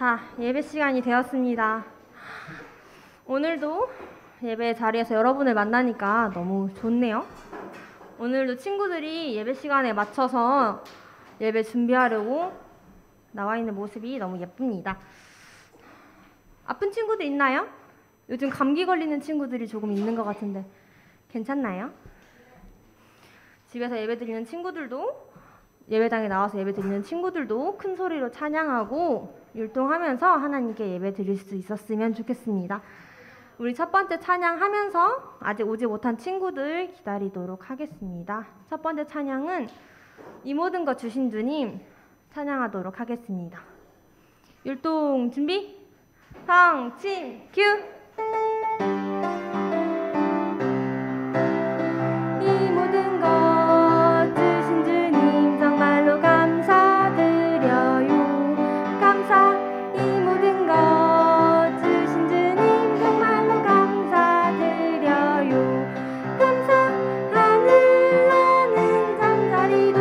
자, 예배 시간이 되었습니다. 오늘도 예배 자리에서 여러분을 만나니까 너무 좋네요. 오늘도 친구들이 예배 시간에 맞춰서 예배 준비하려고 나와 있는 모습이 너무 예쁩니다. 아픈 친구도 있나요? 요즘 감기 걸리는 친구들이 조금 있는 것 같은데 괜찮나요? 집에서 예배 드리는 친구들도, 예배당에 나와서 예배 드리는 친구들도 큰 소리로 찬양하고 율동하면서 하나님께 예배 드릴 수 있었으면 좋겠습니다. 우리 첫 번째 찬양하면서 아직 오지 못한 친구들 기다리도록 하겠습니다. 첫 번째 찬양은 이 모든 것 주신 주님 찬양하도록 하겠습니다. 율동 준비, 성침 큐! 이 모든 것 주신 주님 정말로 감사드려요. 감사. 이 모든 것 주신 주님 정말로 감사드려요. 감사. 하늘 나는 잠자리도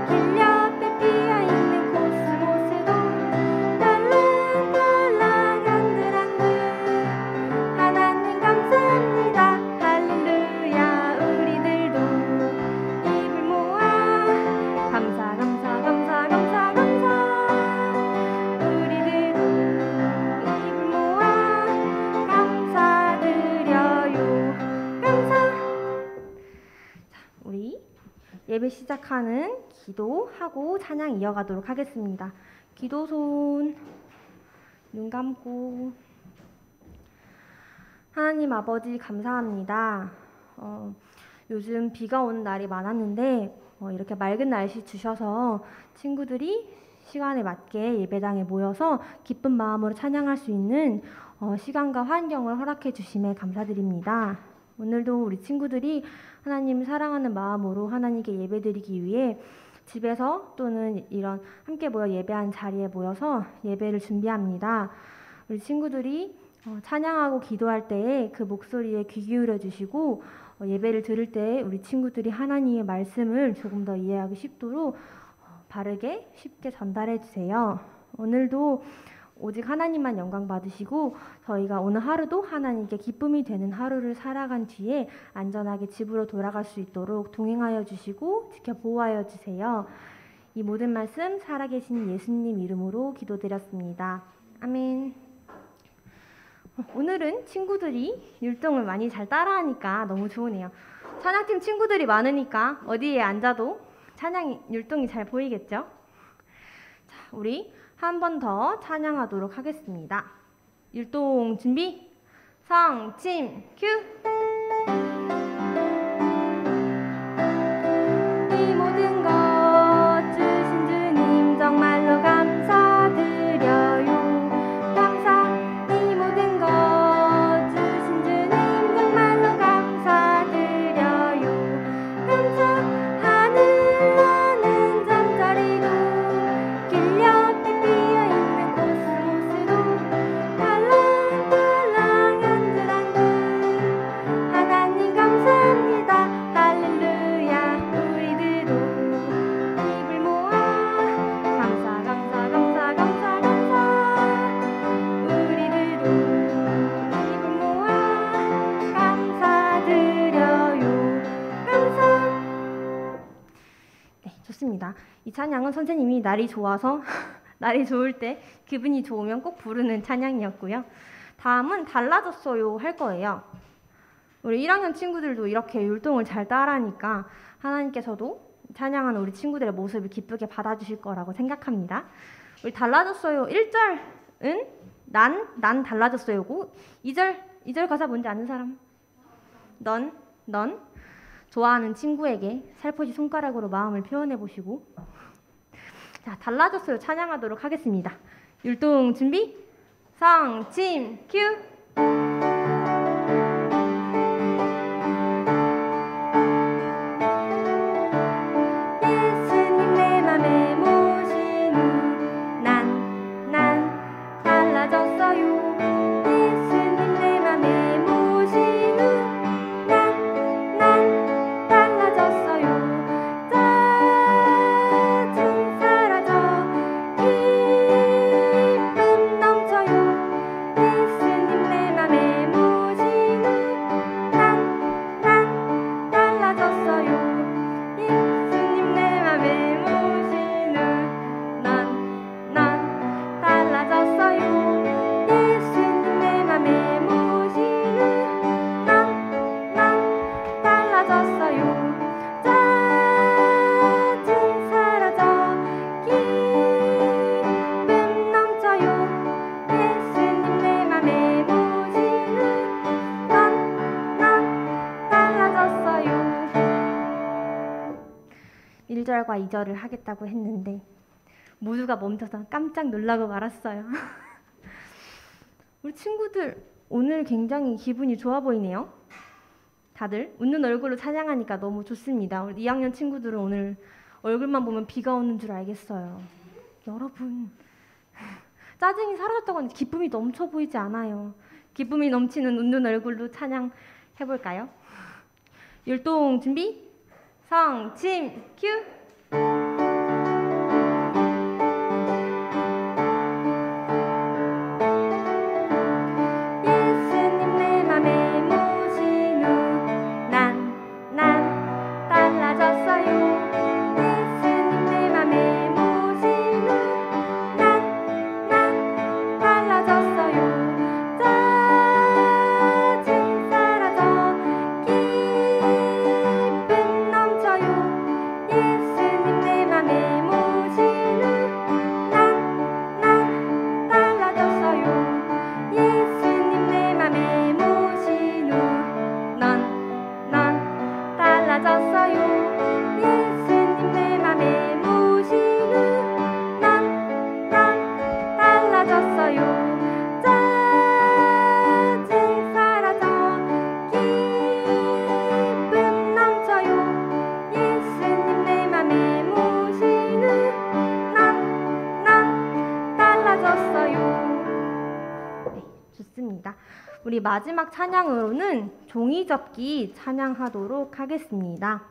길 옆에 피어있는 코스모스도 달랑달랑 한들한들 하나님 감사합니다. 할렐루야. 우리들도 입을 모아 감사 감사 감사 감사 감사. 우리들도 입을 모아 감사드려요. 감사. 자, 우리 예배 시작하는 기도하고 찬양 이어가도록 하겠습니다. 기도 손, 눈 감고. 하나님 아버지 감사합니다. 요즘 비가 오는 날이 많았는데 이렇게 맑은 날씨 주셔서 친구들이 시간에 맞게 예배당에 모여서 기쁜 마음으로 찬양할 수 있는 시간과 환경을 허락해 주심에 감사드립니다. 오늘도 우리 친구들이 하나님 사랑하는 마음으로 하나님께 예배드리기 위해 집에서 또는 이런 함께 모여 예배한 자리에 모여서 예배를 준비합니다. 우리 친구들이 찬양하고 기도할 때에 그 목소리에 귀 기울여 주시고 예배를 들을 때 우리 친구들이 하나님의 말씀을 조금 더 이해하기 쉽도록 바르게 쉽게 전달해 주세요. 오늘도 오직 하나님만 영광 받으시고 저희가 오늘 하루도 하나님께 기쁨이 되는 하루를 살아간 뒤에 안전하게 집으로 돌아갈 수 있도록 동행하여 주시고 지켜 보호하여 주세요. 이 모든 말씀 살아계신 예수님 이름으로 기도드렸습니다. 아멘. 오늘은 친구들이 율동을 많이 잘 따라하니까 너무 좋으네요. 찬양팀 친구들이 많으니까 어디에 앉아도 찬양 율동이 잘 보이겠죠? 자, 우리 한 번 더 찬양하도록 하겠습니다. 율동 준비, 성침 큐! 이 모든 것 주신 주님 정말로 감사드려요. 감사. 이 모든 것 주신 주님 정말로 감사드려요. 감사. 하늘 나는 잠자리도 길 옆에 피어있는 코스모스도 달랑달랑 한들한들 하나님 감사합니다. 할렐루야. 우리들도 입을 모아 감사 감사 감사 감사 감사. 우리들도 입을 모아 감사드려요. 감사. 네, 좋습니다. 이 찬양은 선생님이 날이 좋아서 날이 좋을 때 기분이 좋으면 꼭 부르는 찬양이었고요. 다음은 달라졌어요 할 거예요. 우리 1학년 친구들도 이렇게 율동을 잘 따라하니까 하나님께서도 찬양하는 우리 친구들의 모습을 기쁘게 받아주실 거라고 생각합니다. 우리 달라졌어요 1절은 난 달라졌어요고 2절 가사 뭔지 아는 사람? 넌 좋아하는 친구에게 살포시 손가락으로 마음을 표현해 보시고. 자, 달라졌어요 찬양하도록 하겠습니다. 율동 준비, 성침 큐! 예수님 내 맘에 모신 후 난 달라졌어요. 예수님 내 맘에 모신 후 난 달라졌어요. 짜증 사라져 기쁨 넘쳐요. 예수님 1절과 2절을 하겠다고 했는데 모두가 멈춰서 깜짝 놀라고 말았어요. 우리 친구들 오늘 굉장히 기분이 좋아 보이네요. 다들 웃는 얼굴로 찬양하니까 너무 좋습니다. 우리 2학년 친구들은 오늘 얼굴만 보면 비가 오는 줄 알겠어요. 여러분, 짜증이 사라졌다고 하는데 기쁨이 넘쳐 보이지 않아요. 기쁨이 넘치는 웃는 얼굴로 찬양해볼까요? 율동 준비, 성침 큐! 우리 마지막 찬양으로는 종이접기 찬양하도록 하겠습니다.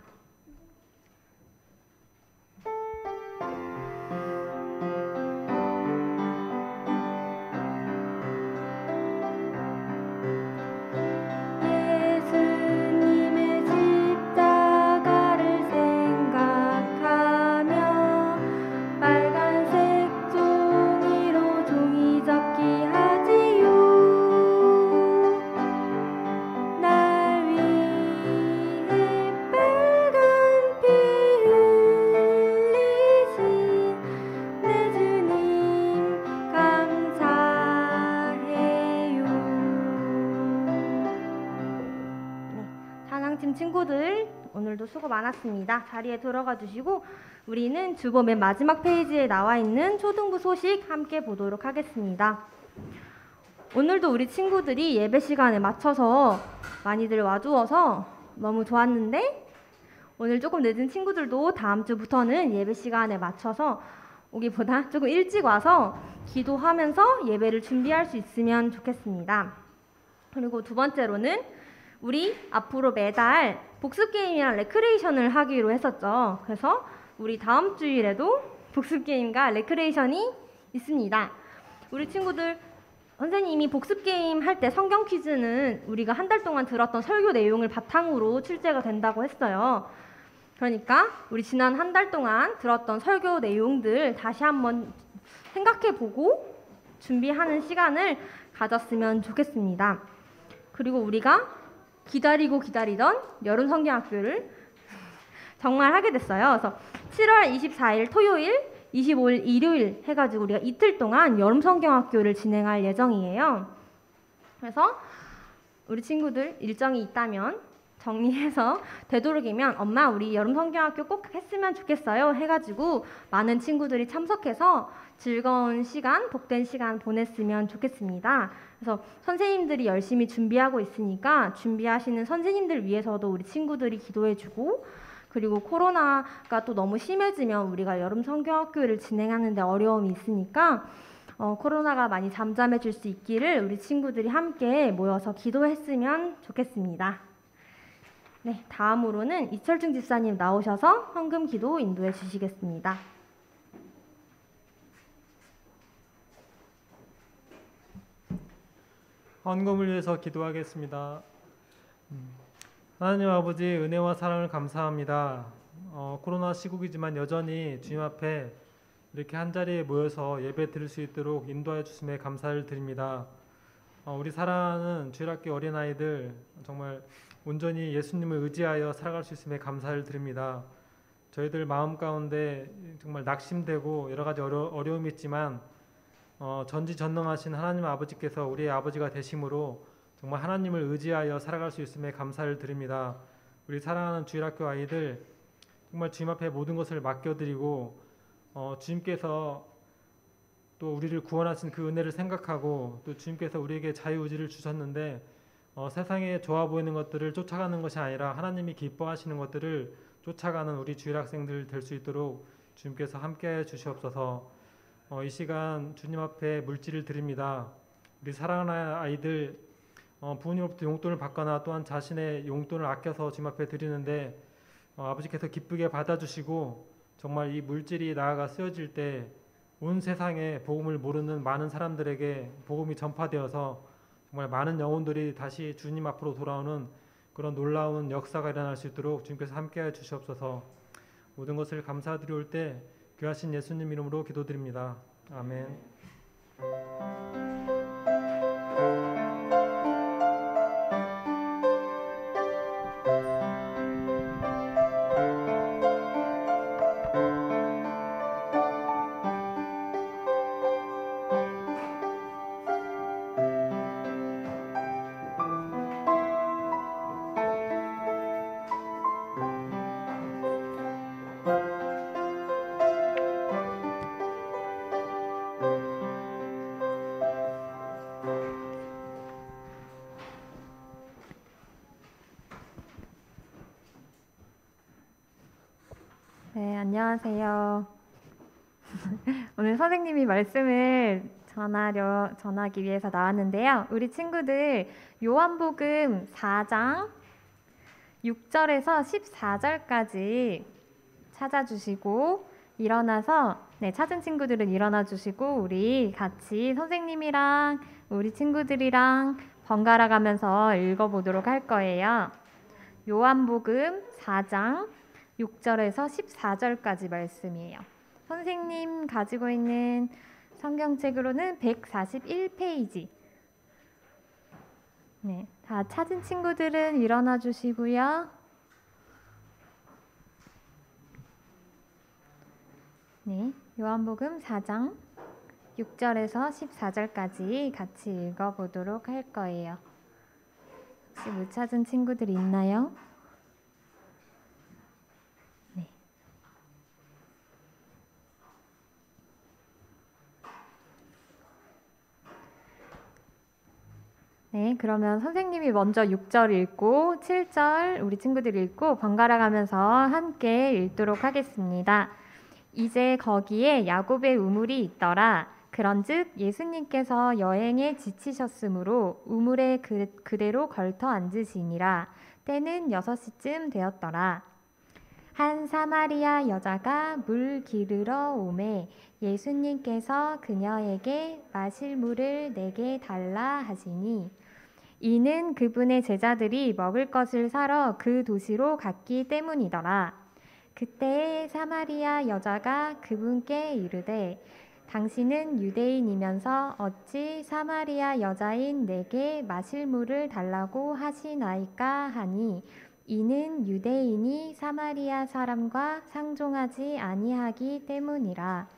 친구들 오늘도 수고 많았습니다. 자리에 들어가 주시고 우리는 주보 맨 마지막 페이지에 나와 있는 초등부 소식 함께 보도록 하겠습니다. 오늘도 우리 친구들이 예배 시간에 맞춰서 많이들 와주어서 너무 좋았는데 오늘 조금 늦은 친구들도 다음 주부터는 예배 시간에 맞춰서 오기보다 조금 일찍 와서 기도하면서 예배를 준비할 수 있으면 좋겠습니다. 그리고 두 번째로는 우리 앞으로 매달 복습게임이랑 레크레이션을 하기로 했었죠. 그래서 우리 다음 주일에도 복습게임과 레크레이션이 있습니다. 우리 친구들 선생님이 복습게임 할 때 성경 퀴즈는 우리가 한 달 동안 들었던 설교 내용을 바탕으로 출제가 된다고 했어요. 그러니까 우리 지난 한 달 동안 들었던 설교 내용들 다시 한번 생각해보고 준비하는 시간을 가졌으면 좋겠습니다. 그리고 우리가 기다리고 기다리던 여름 성경학교를 정말 하게 됐어요. 그래서 7월 24일 토요일, 25일 일요일 해가지고 우리가 이틀 동안 여름 성경학교를 진행할 예정이에요. 그래서 우리 친구들 일정이 있다면 정리해서 되도록이면 엄마 우리 여름 성경학교 꼭 했으면 좋겠어요 해가지고 많은 친구들이 참석해서 즐거운 시간, 복된 시간 보냈으면 좋겠습니다. 그래서 선생님들이 열심히 준비하고 있으니까 준비하시는 선생님들 위해서도 우리 친구들이 기도해주고 그리고 코로나가 또 너무 심해지면 우리가 여름 성경학교를 진행하는 데 어려움이 있으니까 코로나가 많이 잠잠해질 수 있기를 우리 친구들이 함께 모여서 기도했으면 좋겠습니다. 네, 다음으로는 이철중 집사님 나오셔서 헌금 기도 인도해 주시겠습니다. 헌금을 위해서 기도하겠습니다. 하나님 아버지 은혜와 사랑을 감사합니다. 코로나 시국이지만 여전히 주님 앞에 이렇게 한자리에 모여서 예배 드릴 수 있도록 인도하여 주심에 감사를 드립니다. 우리 사랑하는 주일학교 어린아이들 정말 온전히 예수님을 의지하여 살아갈 수 있음에 감사를 드립니다. 저희들 마음 가운데 정말 낙심되고 여러 가지 어려움이 있지만 전지전능하신 하나님 아버지께서 우리의 아버지가 되심으로 정말 하나님을 의지하여 살아갈 수 있음에 감사를 드립니다. 우리 사랑하는 주일학교 아이들 정말 주님 앞에 모든 것을 맡겨드리고 주님께서 또 우리를 구원하신 그 은혜를 생각하고 또 주님께서 우리에게 자유의지를 주셨는데 세상에 좋아 보이는 것들을 쫓아가는 것이 아니라 하나님이 기뻐하시는 것들을 쫓아가는 우리 주일 학생들 될 수 있도록 주님께서 함께해 주시옵소서. 이 시간 주님 앞에 물질을 드립니다. 우리 사랑하는 아이들 부모님으로부터 용돈을 받거나 또한 자신의 용돈을 아껴서 주님 앞에 드리는데 아버지께서 기쁘게 받아주시고 정말 이 물질이 나아가 쓰여질 때 온 세상에 복음을 모르는 많은 사람들에게 복음이 전파되어서 정말 많은 영혼들이 다시 주님 앞으로 돌아오는 그런 놀라운 역사가 일어날 수 있도록 주님께서 함께해 주시옵소서. 모든 것을 감사드리올 때 귀하신 예수님 이름으로 기도드립니다. 아멘. 네, 안녕하세요. 오늘 선생님이 말씀을 전하기 위해서 나왔는데요. 우리 친구들 요한복음 4장 6절에서 14절까지 찾아주시고 일어나서 찾은 친구들은 일어나 주시고 우리 같이 선생님이랑 우리 친구들이랑 번갈아 가면서 읽어보도록 할 거예요. 요한복음 4장 6절에서 14절까지 말씀이에요. 선생님 가지고 있는 성경책으로는 141페이지. 네, 다 찾은 친구들은 일어나 주시고요. 네, 요한복음 4장 6절에서 14절까지 같이 읽어보도록 할 거예요. 혹시 못 찾은 친구들 있나요? 네, 그러면 선생님이 먼저 6절 읽고 7절 우리 친구들 읽고 번갈아 가면서 함께 읽도록 하겠습니다. 이제 거기에 야곱의 우물이 있더라. 그런즉 예수님께서 여행에 지치셨으므로 우물에 그대로 걸터 앉으시니라. 때는 6시쯤 되었더라. 한 사마리아 여자가 물 기르러 오매 예수님께서 그녀에게 마실 물을 내게 달라 하시니 이는 그분의 제자들이 먹을 것을 사러 그 도시로 갔기 때문이더라. 그때 사마리아 여자가 그분께 이르되 당신은 유대인이면서 어찌 사마리아 여자인 내게 마실 물을 달라고 하시나이까 하니 이는 유대인이 사마리아 사람과 상종하지 아니하기 때문이라.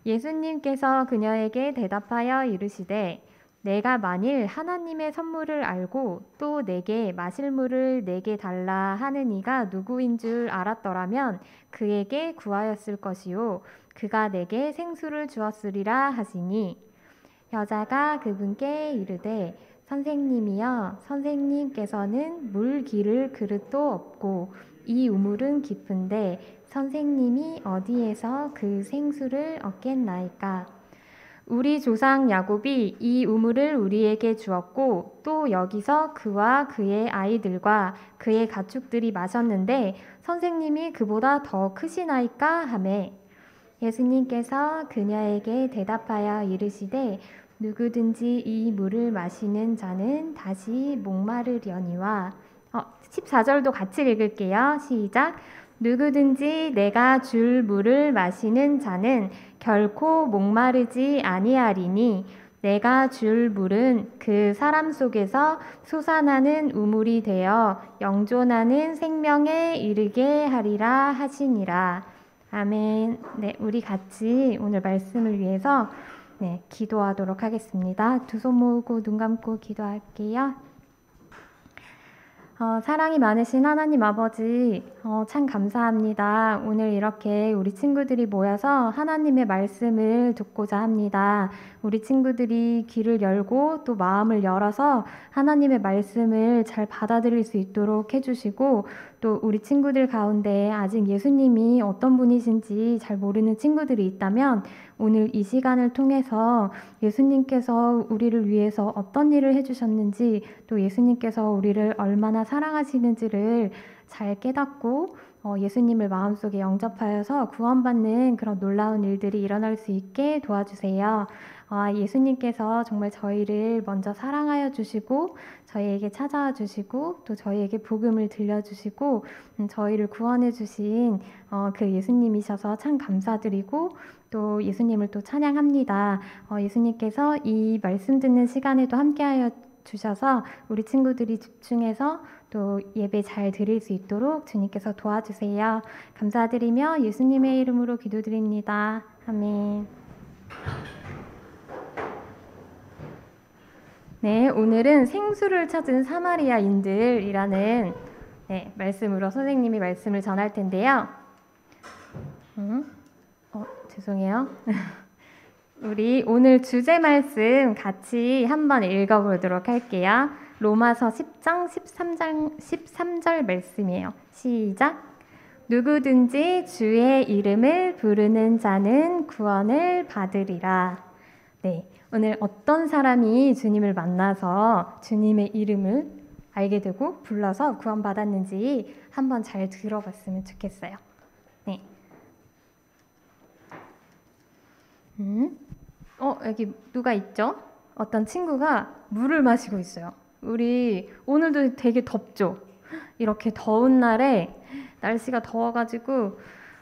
예수님께서 그녀에게 대답하여 이르시되 내가 만일 하나님의 선물을 알고 또 내게 마실 물을 내게 달라 하는 이가 누구인 줄 알았더라면 그에게 구하였을 것이요 그가 내게 생수를 주었으리라 하시니 여자가 그분께 이르되 선생님이여 선생님께서는 물 기를 그릇도 없고 이 우물은 깊은데 선생님이 어디에서 그 생수를 얻겠나이까. 우리 조상 야곱이 이 우물을 우리에게 주었고 또 여기서 그와 그의 아이들과 그의 가축들이 마셨는데 선생님이 그보다 더 크시나이까 하매 예수님께서 그녀에게 대답하여 이르시되 누구든지 이 물을 마시는 자는 다시 목마르려니와 14절도 같이 읽을게요. 시작. 누구든지 내가 줄 물을 마시는 자는 결코 목마르지 아니하리니 내가 줄 물은 그 사람 속에서 솟아나는 우물이 되어 영존하는 생명에 이르게 하리라 하시니라. 아멘. 네, 우리 같이 오늘 말씀을 위해서 기도하도록 하겠습니다. 두 손 모으고 눈 감고 기도할게요. 사랑이 많으신 하나님 아버지, 참 감사합니다. 오늘 이렇게 우리 친구들이 모여서 하나님의 말씀을 듣고자 합니다. 우리 친구들이 귀를 열고 또 마음을 열어서 하나님의 말씀을 잘 받아들일 수 있도록 해주시고, 또 우리 친구들 가운데 아직 예수님이 어떤 분이신지 잘 모르는 친구들이 있다면 오늘 이 시간을 통해서 예수님께서 우리를 위해서 어떤 일을 해주셨는지, 또 예수님께서 우리를 얼마나 사랑하시는지를 잘 깨닫고 예수님을 마음속에 영접하여서 구원받는 그런 놀라운 일들이 일어날 수 있게 도와주세요. 예수님께서 정말 저희를 먼저 사랑하여 주시고 저희에게 찾아와 주시고 또 저희에게 복음을 들려주시고 저희를 구원해 주신 그 예수님이셔서 참 감사드리고 또 예수님을 또 찬양합니다. 예수님께서 이 말씀 듣는 시간에도 함께하여 주셔서 우리 친구들이 집중해서 또 예배 잘 드릴 수 있도록 주님께서 도와주세요. 감사드리며 예수님의 이름으로 기도드립니다. 아멘. 네, 오늘은 생수를 찾은 사마리아인들이라는 말씀으로 선생님이 말씀을 전할 텐데요. 죄송해요. 우리 오늘 주제 말씀 같이 한번 읽어보도록 할게요. 로마서 10장 13절 말씀이에요. 시작. 누구든지 주의 이름을 부르는 자는 구원을 받으리라. 네, 오늘 어떤 사람이 주님을 만나서 주님의 이름을 알게 되고 불러서 구원받았는지 한번 잘 들어봤으면 좋겠어요. 네. 여기 누가 있죠? 어떤 친구가 물을 마시고 있어요. 우리 오늘도 되게 덥죠? 이렇게 더운 날에 날씨가 더워가지고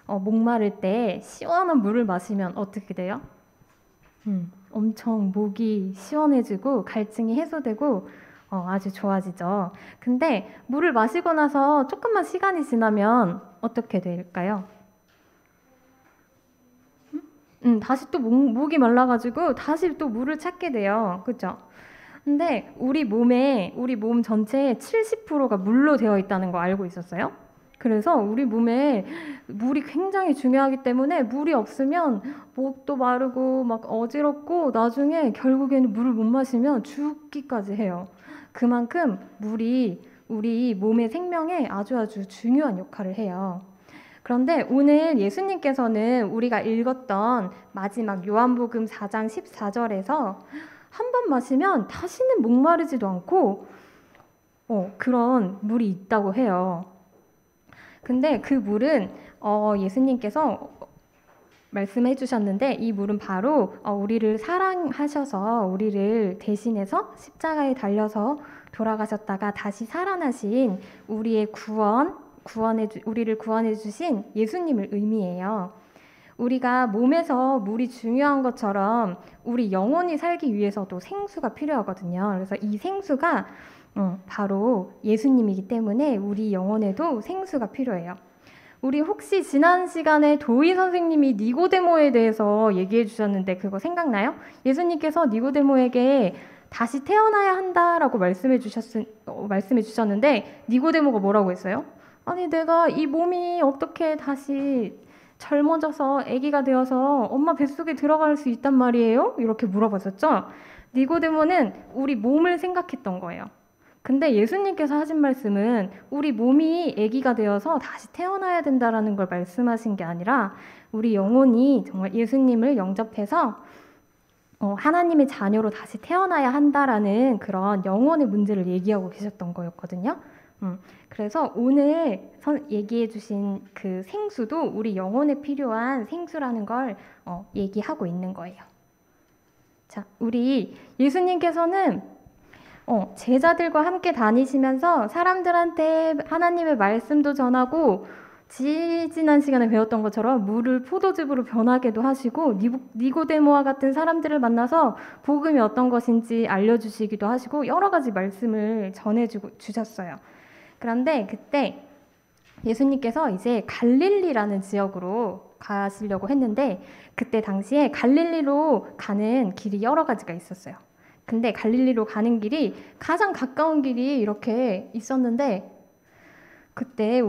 목마를 때 시원한 물을 마시면 어떻게 돼요? 엄청 목이 시원해지고 갈증이 해소되고 아주 좋아지죠. 근데 물을 마시고 나서 조금만 시간이 지나면 어떻게 될까요? 다시 또 목이 말라가지고 다시 또 물을 찾게 돼요. 그렇죠? 근데 우리 몸 전체의 70%가 물로 되어 있다는 거 알고 있었어요? 그래서 우리 몸에 물이 굉장히 중요하기 때문에 물이 없으면 목도 마르고 막 어지럽고 나중에 결국에는 물을 못 마시면 죽기까지 해요. 그만큼 물이 우리 몸의 생명에 아주 중요한 역할을 해요. 그런데 오늘 예수님께서는 우리가 읽었던 마지막 요한복음 4장 14절에서 한 번 마시면 다시는 목마르지도 않고 그런 물이 있다고 해요. 근데 그 물은 예수님께서 말씀해 주셨는데 이 물은 바로 우리를 사랑하셔서 우리를 대신해서 십자가에 달려서 돌아가셨다가 다시 살아나신 우리의 우리를 구원해 주신 예수님을 의미해요. 우리가 몸에서 물이 중요한 것처럼 우리 영혼이 살기 위해서도 생수가 필요하거든요. 그래서 이 생수가 바로 예수님이기 때문에 우리 영혼에도 생수가 필요해요. 우리 혹시 지난 시간에 도희 선생님이 니고데모에 대해서 얘기해 주셨는데 그거 생각나요? 예수님께서 니고데모에게 다시 태어나야 한다라고 말씀해 주셨는데 니고데모가 뭐라고 했어요? 아니 내가 이 몸이 어떻게 다시 젊어져서 아기가 되어서 엄마 뱃속에 들어갈 수 있단 말이에요? 이렇게 물어봤었죠? 니고데모는 우리 몸을 생각했던 거예요. 근데 예수님께서 하신 말씀은 우리 몸이 아기가 되어서 다시 태어나야 된다라는 걸 말씀하신 게 아니라 우리 영혼이 정말 예수님을 영접해서 하나님의 자녀로 다시 태어나야 한다라는 그런 영혼의 문제를 얘기하고 계셨던 거였거든요. 그래서 오늘 얘기해 주신 그 생수도 우리 영혼에 필요한 생수라는 걸 얘기하고 있는 거예요. 자, 우리 예수님께서는 제자들과 함께 다니시면서 사람들한테 하나님의 말씀도 전하고 지난 시간에 배웠던 것처럼 물을 포도즙으로 변하게도 하시고 니고데모와 같은 사람들을 만나서 복음이 어떤 것인지 알려주시기도 하시고 여러 가지 말씀을 전해주셨어요. 그런데 그때 예수님께서 이제 갈릴리라는 지역으로 가시려고 했는데 그때 당시에 갈릴리로 가는 길이 여러 가지가 있었어요. 근데 갈릴리로 가는 길이 가장 가까운 길이 이렇게 있었는데 그때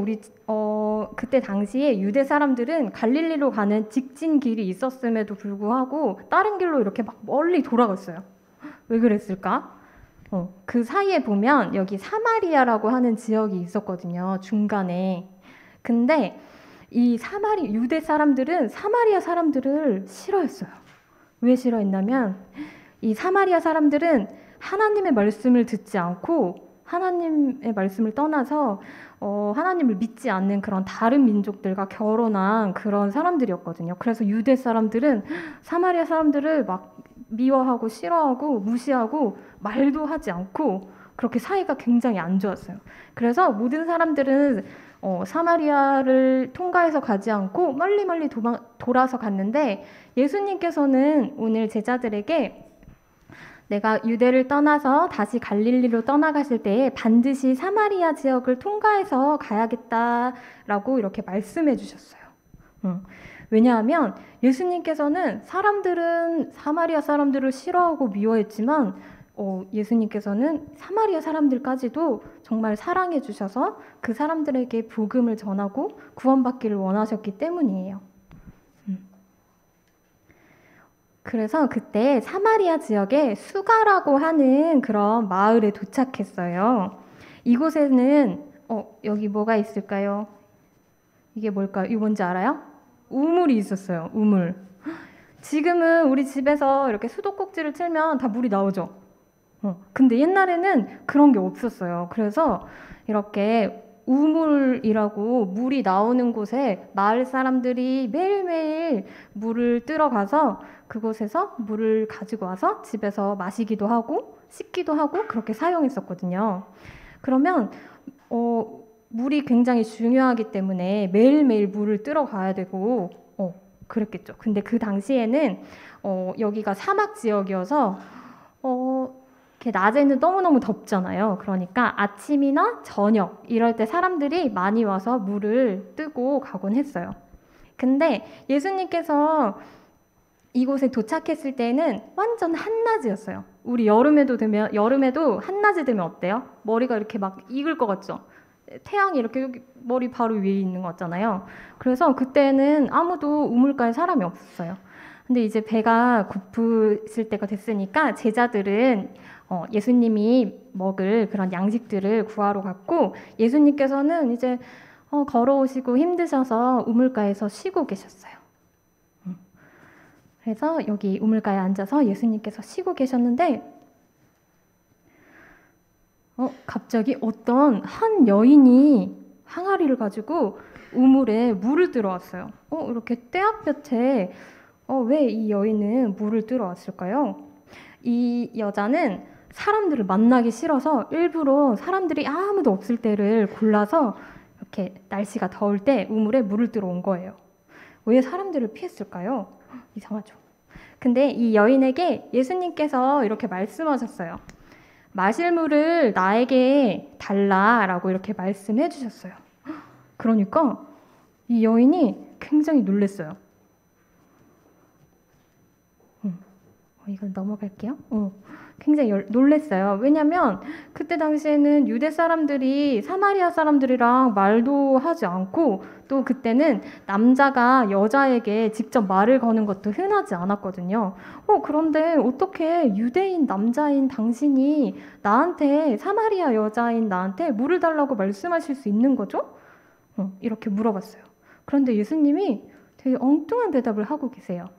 당시에 유대 사람들은 갈릴리로 가는 직진 길이 있었음에도 불구하고 다른 길로 이렇게 막 멀리 돌아갔어요. 왜 그랬을까? 그 사이에 보면 여기 사마리아라고 하는 지역이 있었거든요. 중간에. 근데 이 유대 사람들은 사마리아 사람들을 싫어했어요. 왜 싫어했냐면 이 사마리아 사람들은 하나님의 말씀을 듣지 않고 하나님의 말씀을 떠나서 하나님을 믿지 않는 그런 다른 민족들과 결혼한 그런 사람들이었거든요. 그래서 유대 사람들은 사마리아 사람들을 막 미워하고 싫어하고 무시하고 말도 하지 않고 그렇게 사이가 굉장히 안 좋았어요. 그래서 모든 사람들은 사마리아를 통과해서 가지 않고 멀리 돌아서 갔는데 예수님께서는 오늘 제자들에게 내가 유대를 떠나서 다시 갈릴리로 떠나가실 때에 반드시 사마리아 지역을 통과해서 가야겠다라고 이렇게 말씀해 주셨어요. 왜냐하면 예수님께서는 사람들은 사마리아 사람들을 싫어하고 미워했지만 예수님께서는 사마리아 사람들까지도 정말 사랑해 주셔서 그 사람들에게 복음을 전하고 구원받기를 원하셨기 때문이에요. 그래서 그때 사마리아 지역에 수가라고 하는 그런 마을에 도착했어요. 이곳에는 여기 뭐가 있을까요? 이게 뭘까요? 이거 뭔지 알아요? 우물이 있었어요. 우물. 지금은 우리 집에서 이렇게 수도꼭지를 틀면 다 물이 나오죠. 근데 옛날에는 그런 게 없었어요. 그래서 이렇게 우물이라고 물이 나오는 곳에 마을 사람들이 매일매일 물을 뜨러 가서 그곳에서 물을 가지고 와서 집에서 마시기도 하고 씻기도 하고 그렇게 사용했었거든요. 그러면 물이 굉장히 중요하기 때문에 매일매일 물을 뜨러 가야 되고 그랬겠죠. 근데 그 당시에는 여기가 사막 지역이어서 이렇게 낮에는 너무너무 덥잖아요. 그러니까 아침이나 저녁 이럴 때 사람들이 많이 와서 물을 뜨고 가곤 했어요. 근데 예수님께서 이곳에 도착했을 때는 완전 한낮이었어요. 우리 여름에도 한낮이 되면 어때요? 머리가 이렇게 막 익을 것 같죠? 태양이 이렇게 여기 머리 바로 위에 있는 것 같잖아요. 그래서 그때는 아무도 우물가에 사람이 없었어요. 근데 이제 배가 고프실 때가 됐으니까 제자들은 예수님이 먹을 그런 양식들을 구하러 갔고 예수님께서는 이제 걸어오시고 힘드셔서 우물가에서 쉬고 계셨어요. 그래서 여기 우물가에 앉아서 예수님께서 쉬고 계셨는데 갑자기 어떤 한 여인이 항아리를 가지고 우물에 물을 들어왔어요. 이렇게 떼약볕에 왜 이 여인은 물을 들어왔을까요? 이 여자는 사람들을 만나기 싫어서 일부러 사람들이 아무도 없을 때를 골라서 이렇게 날씨가 더울 때 우물에 물을 들어온 거예요. 왜 사람들을 피했을까요? 이상하죠. 근데 이 여인에게 예수님께서 이렇게 말씀하셨어요. 마실 물을 나에게 달라라고 이렇게 말씀해 주셨어요. 그러니까 이 여인이 굉장히 놀랐어요. 이건 넘어갈게요. 굉장히 놀랐어요. 왜냐면 그때 당시에는 유대 사람들이 사마리아 사람들이랑 말도 하지 않고 또 그때는 남자가 여자에게 직접 말을 거는 것도 흔하지 않았거든요. 그런데 어떻게 유대인 남자인 당신이 나한테 사마리아 여자인 나한테 물을 달라고 말씀하실 수 있는 거죠? 이렇게 물어봤어요. 그런데 예수님이 되게 엉뚱한 대답을 하고 계세요.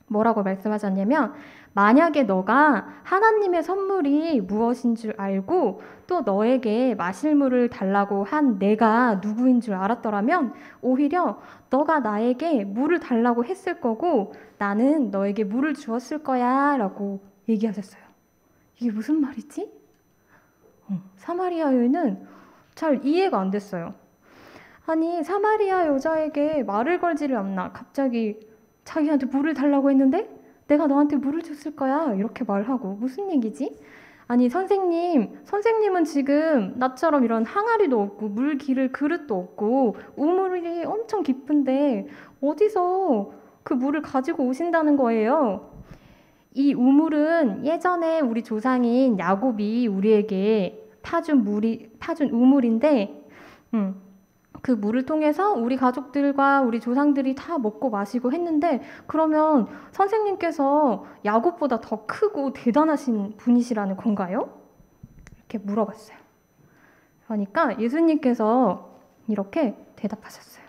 뭐라고 말씀하셨냐면 만약에 너가 하나님의 선물이 무엇인 줄 알고 또 너에게 마실 물을 달라고 한 내가 누구인 줄 알았더라면 오히려 너가 나에게 물을 달라고 했을 거고 나는 너에게 물을 주었을 거야 라고 얘기하셨어요. 이게 무슨 말이지? 사마리아 여인은 잘 이해가 안 됐어요. 아니 사마리아 여자에게 말을 걸지를 않나 갑자기 자기한테 물을 달라고 했는데 내가 너한테 물을 줬을 거야 이렇게 말하고 무슨 얘기지? 아니 선생님은 지금 나처럼 이런 항아리도 없고 물 기를 그릇도 없고 우물이 엄청 깊은데 어디서 그 물을 가지고 오신다는 거예요? 이 우물은 예전에 우리 조상인 야곱이 우리에게 타준 우물인데, 그 물을 통해서 우리 가족들과 우리 조상들이 다 먹고 마시고 했는데, 그러면 선생님께서 야곱보다 더 크고 대단하신 분이시라는 건가요? 이렇게 물어봤어요. 그러니까 예수님께서 이렇게 대답하셨어요.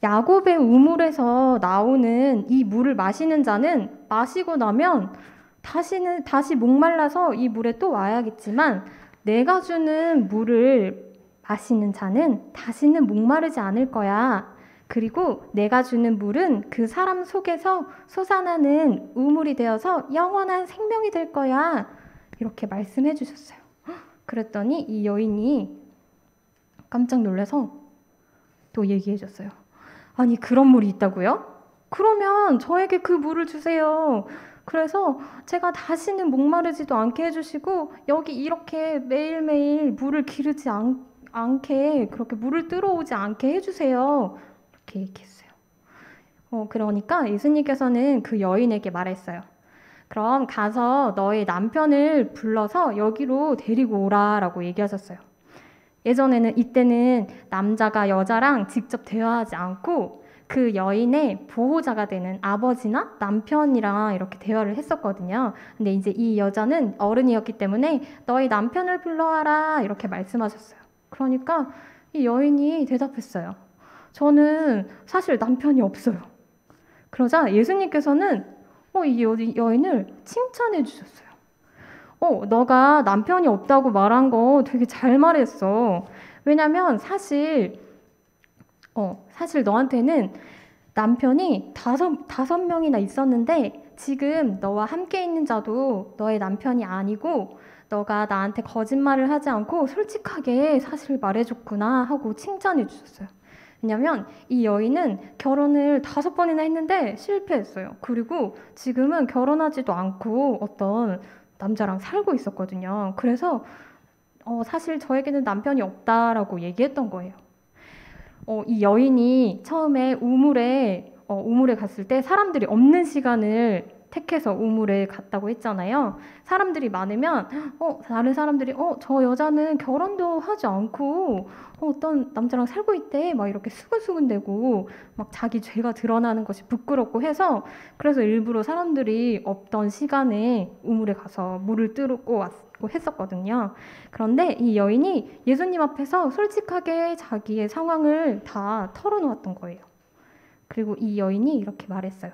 야곱의 우물에서 나오는 이 물을 마시는 자는 마시고 나면 다시 목말라서 이 물에 또 와야겠지만, 내가 주는 물을 마시는 자는 다시는 목마르지 않을 거야. 그리고 내가 주는 물은 그 사람 속에서 솟아나는 우물이 되어서 영원한 생명이 될 거야. 이렇게 말씀해 주셨어요. 그랬더니 이 여인이 깜짝 놀라서 또 얘기해 줬어요. 아니, 그런 물이 있다고요? 그러면 저에게 그 물을 주세요. 그래서 제가 다시는 목마르지도 않게 해주시고, 여기 이렇게 매일매일 물을 기르지 않게, 그렇게 물을 들어오지 않게 해주세요. 이렇게 얘기했어요. 그러니까 예수님께서는 그 여인에게 말했어요. 그럼 가서 너의 남편을 불러서 여기로 데리고 오라라고 얘기하셨어요. 이때는 남자가 여자랑 직접 대화하지 않고 그 여인의 보호자가 되는 아버지나 남편이랑 이렇게 대화를 했었거든요. 근데 이제 이 여자는 어른이었기 때문에 너의 남편을 불러와라 이렇게 말씀하셨어요. 그러니까 이 여인이 대답했어요. 저는 사실 남편이 없어요. 그러자 예수님께서는 이 여인을 칭찬해 주셨어요. 너가 남편이 없다고 말한 거 되게 잘 말했어. 왜냐면 사실 너한테는 남편이 다섯 명이나 있었는데 지금 너와 함께 있는 자도 너의 남편이 아니고 너가 나한테 거짓말을 하지 않고 솔직하게 사실을 말해줬구나 하고 칭찬해 주셨어요. 왜냐면 이 여인은 결혼을 5번이나 했는데 실패했어요. 그리고 지금은 결혼하지도 않고 어떤 남자랑 살고 있었거든요. 그래서 사실 저에게는 남편이 없다라고 얘기했던 거예요. 이 여인이 처음에 우물에 갔을 때 사람들이 없는 시간을 택해서 우물에 갔다고 했잖아요. 사람들이 많으면 다른 사람들이 저 여자는 결혼도 하지 않고 어떤 남자랑 살고 있대 막 이렇게 수근수근대고 막 자기 죄가 드러나는 것이 부끄럽고 해서, 그래서 일부러 사람들이 없던 시간에 우물에 가서 물을 뜨고 왔고 했었거든요. 그런데 이 여인이 예수님 앞에서 솔직하게 자기의 상황을 다 털어놓았던 거예요. 그리고 이 여인이 이렇게 말했어요.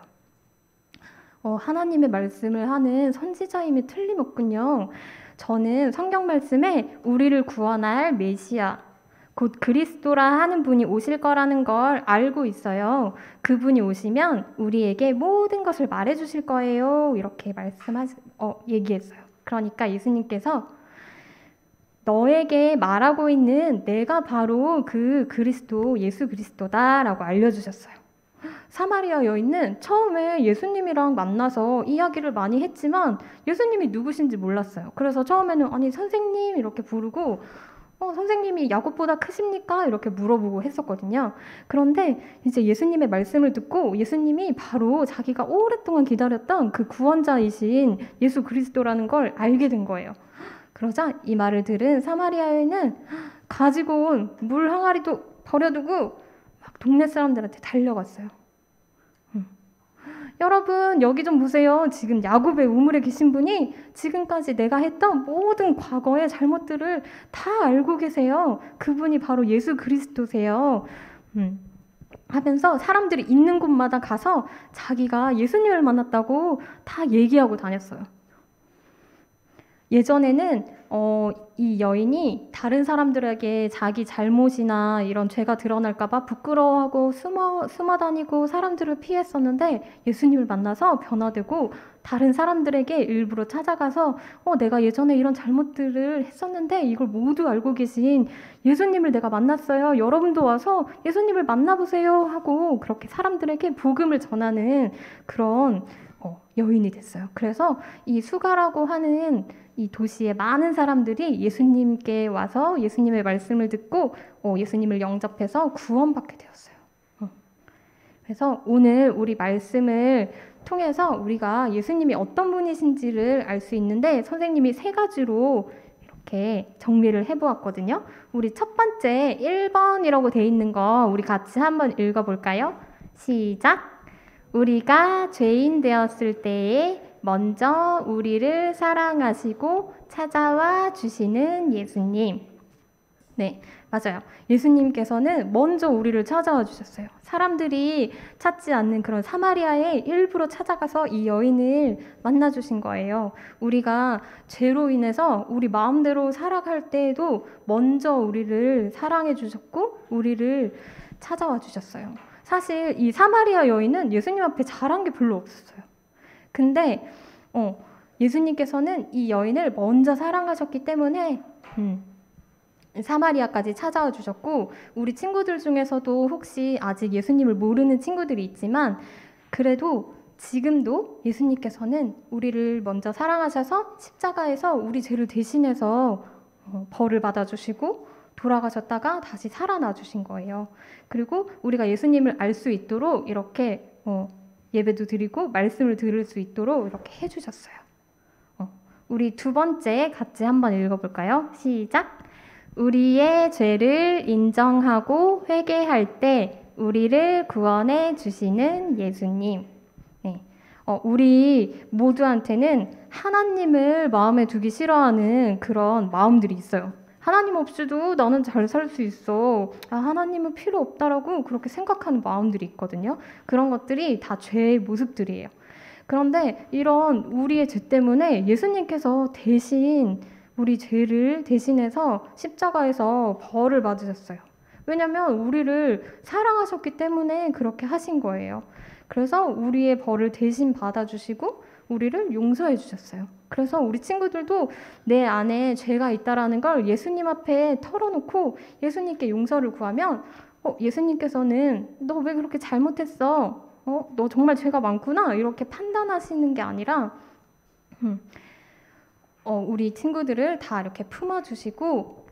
하나님의 말씀을 하는 선지자임이 틀림없군요. 저는 성경 말씀에 우리를 구원할 메시아, 곧 그리스도라 하는 분이 오실 거라는 걸 알고 있어요. 그분이 오시면 우리에게 모든 것을 말해주실 거예요. 이렇게 얘기했어요. 그러니까 예수님께서 너에게 말하고 있는 내가 바로 그 그리스도, 예수 그리스도다라고 알려주셨어요. 사마리아 여인은 처음에 예수님이랑 만나서 이야기를 많이 했지만 예수님이 누구신지 몰랐어요. 그래서 처음에는 아니 선생님 이렇게 부르고 선생님이 야곱보다 크십니까? 이렇게 물어보고 했었거든요. 그런데 이제 예수님의 말씀을 듣고 예수님이 바로 자기가 오랫동안 기다렸던 그 구원자이신 예수 그리스도라는 걸 알게 된 거예요. 그러자 이 말을 들은 사마리아 여인은 가지고 온 물 항아리도 버려두고 막 동네 사람들한테 달려갔어요. 여러분 여기 좀 보세요. 지금 야곱의 우물에 계신 분이 지금까지 내가 했던 모든 과거의 잘못들을 다 알고 계세요. 그분이 바로 예수 그리스도세요. 하면서 사람들이 있는 곳마다 가서 자기가 예수님을 만났다고 다 얘기하고 다녔어요. 예전에는 이 여인이 다른 사람들에게 자기 잘못이나 이런 죄가 드러날까봐 부끄러워하고 숨어 다니고 사람들을 피했었는데 예수님을 만나서 변화되고 다른 사람들에게 일부러 찾아가서 내가 예전에 이런 잘못들을 했었는데 이걸 모두 알고 계신 예수님을 내가 만났어요. 여러분도 와서 예수님을 만나보세요 하고 그렇게 사람들에게 복음을 전하는 그런 여인이 됐어요. 그래서 이 수가라고 하는 이 도시에 많은 사람들이 예수님께 와서 예수님의 말씀을 듣고 예수님을 영접해서 구원받게 되었어요. 그래서 오늘 우리 말씀을 통해서 우리가 예수님이 어떤 분이신지를 알 수 있는데 선생님이 3가지로 이렇게 정리를 해보았거든요. 우리 첫 번째 1번이라고 돼 있는 거 우리 같이 한번 읽어볼까요? 시작! 우리가 죄인 되었을 때에 먼저 우리를 사랑하시고 찾아와 주시는 예수님. 네, 맞아요. 예수님께서는 먼저 우리를 찾아와 주셨어요. 사람들이 찾지 않는 그런 사마리아에 일부러 찾아가서 이 여인을 만나 주신 거예요. 우리가 죄로 인해서 우리 마음대로 살아갈 때에도 먼저 우리를 사랑해 주셨고 우리를 찾아와 주셨어요. 사실 이 사마리아 여인은 예수님 앞에 잘한 게 별로 없었어요. 근데 예수님께서는 이 여인을 먼저 사랑하셨기 때문에 사마리아까지 찾아와 주셨고, 우리 친구들 중에서도 혹시 아직 예수님을 모르는 친구들이 있지만 그래도 지금도 예수님께서는 우리를 먼저 사랑하셔서 십자가에서 우리 죄를 대신해서 벌을 받아주시고 돌아가셨다가 다시 살아나 주신 거예요. 그리고 우리가 예수님을 알 수 있도록 이렇게 예배도 드리고 말씀을 들을 수 있도록 이렇게 해주셨어요. 우리 두 번째 같이 한번 읽어볼까요? 시작! 우리의 죄를 인정하고 회개할 때 우리를 구원해 주시는 예수님. 네. 우리 모두한테는 하나님을 마음에 두기 싫어하는 그런 마음들이 있어요. 하나님 없이도 나는 잘 살 수 있어. 하나님은 필요 없다라고 그렇게 생각하는 마음들이 있거든요. 그런 것들이 다 죄의 모습들이에요. 그런데 이런 우리의 죄 때문에 예수님께서 대신 우리 죄를 대신해서 십자가에서 벌을 받으셨어요. 왜냐하면 우리를 사랑하셨기 때문에 그렇게 하신 거예요. 그래서 우리의 벌을 대신 받아주시고 우리를 용서해 주셨어요. 그래서 우리 친구들도 내 안에 죄가 있다라는 걸 예수님 앞에 털어놓고 예수님께 용서를 구하면 예수님께서는 너 왜 그렇게 잘못했어? 너 정말 죄가 많구나? 이렇게 판단하시는 게 아니라 우리 친구들을 다 이렇게 품어주시고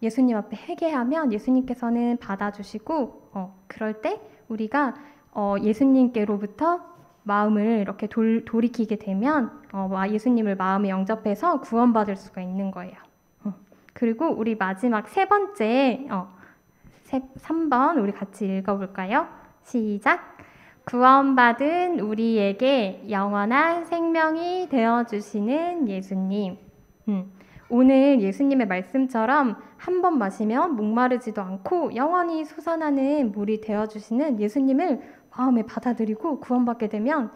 예수님 앞에 회개하면 예수님께서는 받아주시고 그럴 때 우리가 예수님께로부터 마음을 이렇게 돌이키게 되면 예수님을 마음에 영접해서 구원받을 수가 있는 거예요. 그리고 우리 마지막 세 번째 3번 우리 같이 읽어볼까요? 시작! 구원받은 우리에게 영원한 생명이 되어주시는 예수님. 오늘 예수님의 말씀처럼 한 번 마시면 목마르지도 않고 영원히 솟아나는 물이 되어주시는 예수님을 마음에 받아들이고 구원받게 되면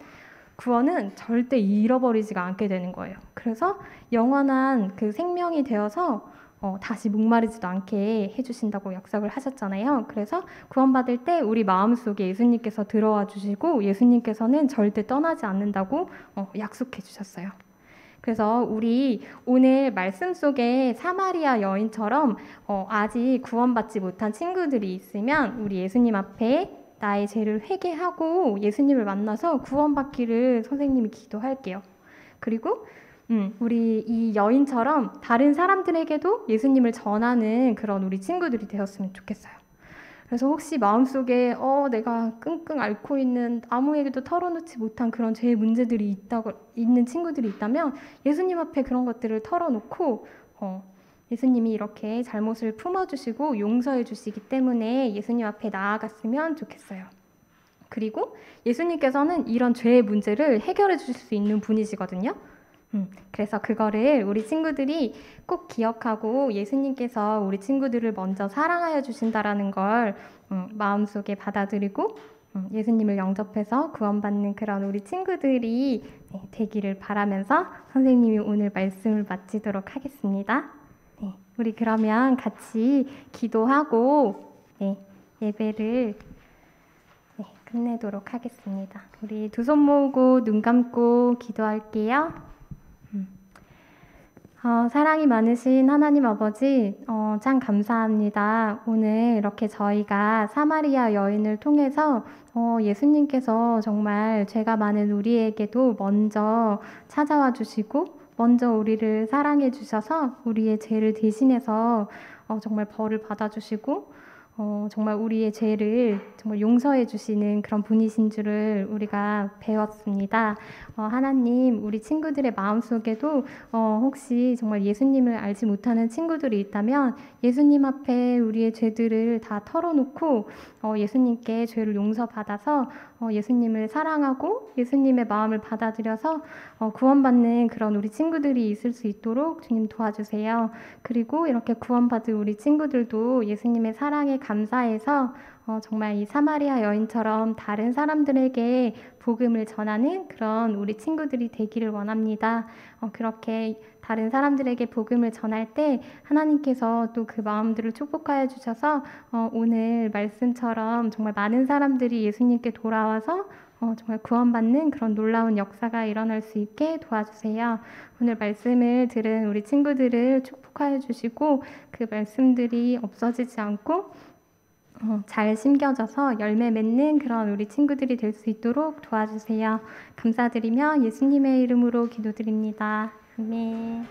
구원은 절대 잃어버리지가 않게 되는 거예요. 그래서 영원한 그 생명이 되어서 다시 목마르지도 않게 해주신다고 약속을 하셨잖아요. 그래서 구원받을 때 우리 마음속에 예수님께서 들어와 주시고 예수님께서는 절대 떠나지 않는다고 약속해 주셨어요. 그래서 우리 오늘 말씀 속에 사마리아 여인처럼 아직 구원받지 못한 친구들이 있으면 우리 예수님 앞에 나의 죄를 회개하고 예수님을 만나서 구원받기를 선생님이 기도할게요. 그리고 우리 이 여인처럼 다른 사람들에게도 예수님을 전하는 그런 우리 친구들이 되었으면 좋겠어요. 그래서 혹시 마음속에 내가 끙끙 앓고 있는 아무에게도 털어놓지 못한 그런 죄의 문제들이 있는 친구들이 있다면 예수님 앞에 그런 것들을 털어놓고 예수님이 이렇게 잘못을 품어주시고 용서해 주시기 때문에 예수님 앞에 나아갔으면 좋겠어요. 그리고 예수님께서는 이런 죄의 문제를 해결해 주실 수 있는 분이시거든요. 그래서 그거를 우리 친구들이 꼭 기억하고 예수님께서 우리 친구들을 먼저 사랑하여 주신다라는 걸 마음속에 받아들이고 예수님을 영접해서 구원받는 그런 우리 친구들이 되기를 바라면서 선생님이 오늘 말씀을 마치도록 하겠습니다. 우리 그러면 같이 기도하고 예배를 끝내도록 하겠습니다. 우리 두 손 모으고 눈 감고 기도할게요. 사랑이 많으신 하나님 아버지, 참 감사합니다. 오늘 이렇게 저희가 사마리아 여인을 통해서 예수님께서 정말 죄가 많은 우리에게도 먼저 찾아와 주시고 먼저 우리를 사랑해 주셔서 우리의 죄를 대신해서 정말 벌을 받아주시고 정말 우리의 죄를 정말 용서해 주시는 그런 분이신 줄을 우리가 배웠습니다. 하나님, 우리 친구들의 마음속에도 혹시 정말 예수님을 알지 못하는 친구들이 있다면 예수님 앞에 우리의 죄들을 다 털어놓고 예수님께 죄를 용서받아서 예수님을 사랑하고 예수님의 마음을 받아들여서 구원받는 그런 우리 친구들이 있을 수 있도록 주님 도와주세요. 그리고 이렇게 구원받은 우리 친구들도 예수님의 사랑에 감사해서 정말 이 사마리아 여인처럼 다른 사람들에게 복음을 전하는 그런 우리 친구들이 되기를 원합니다. 그렇게 다른 사람들에게 복음을 전할 때 하나님께서 또 그 마음들을 축복하여 주셔서 오늘 말씀처럼 정말 많은 사람들이 예수님께 돌아와서 정말 구원받는 그런 놀라운 역사가 일어날 수 있게 도와주세요. 오늘 말씀을 들은 우리 친구들을 축복하여 주시고 그 말씀들이 없어지지 않고 잘 심겨져서 열매 맺는 그런 우리 친구들이 될 수 있도록 도와주세요. 감사드리며 예수님의 이름으로 기도드립니다. 아멘.